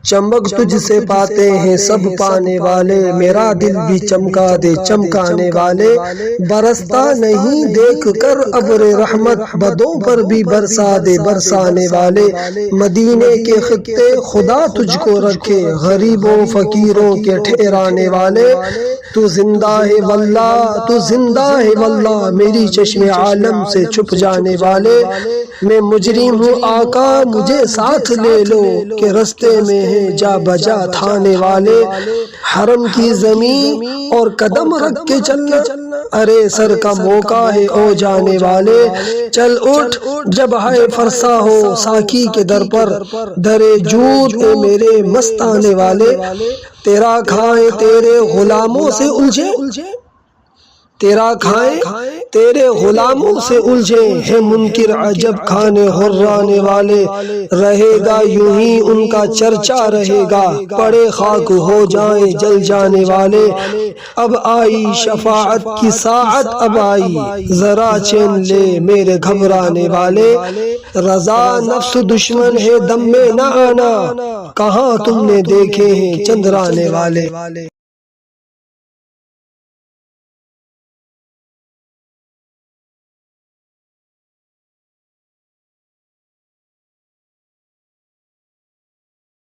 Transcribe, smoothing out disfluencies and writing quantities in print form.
چمک تجھ سے پاتے ہیں سب پانے والے، میرا دل بھی چمکا دے چمکانے والے، برستا نہیں دیکھ کر ابر رحمت، بدوں پر بھی برسا دے برسانے والے، مدینے کے خطے خدا تجھ کو رکھے، غریبوں فقیروں کے ٹھہرانے والے، تو زندہ ہے واللہ تو زندہ ہے واللہ، میری چشم عالم سے چھپ جانے والے، میں مجرم ہوں آقا مجھے ساتھ لے لو، کہ رستے میں ہے جا بجا تھانے والے، حرم کی زمین اور قدم رکھ کے چلنا، ارے سر کا موقع ہے او جانے والے، چل اٹھ جب ہے فرسا ہو ساکی کے در پر، درے جود اے میرے مستانے والے، تیرا کھائیں تیرے غلاموں سے الجھے، تیرا کھائیں تیرے غلاموں سے الجھے، ہے منکر عجب کھانے غرانے والے، رہے گا یوں ہی ان کا چرچا رہے گا، پڑے خاک ہو جائیں جل جانے والے، اب آئی شفاعت کی ساعت اب آئی، ذرا چین لے میرے گھبرانے والے، رضا نفس دشمن ہے دم میں نہ آنا، کہاں تم نے دیکھے ہیں چندرانے والے۔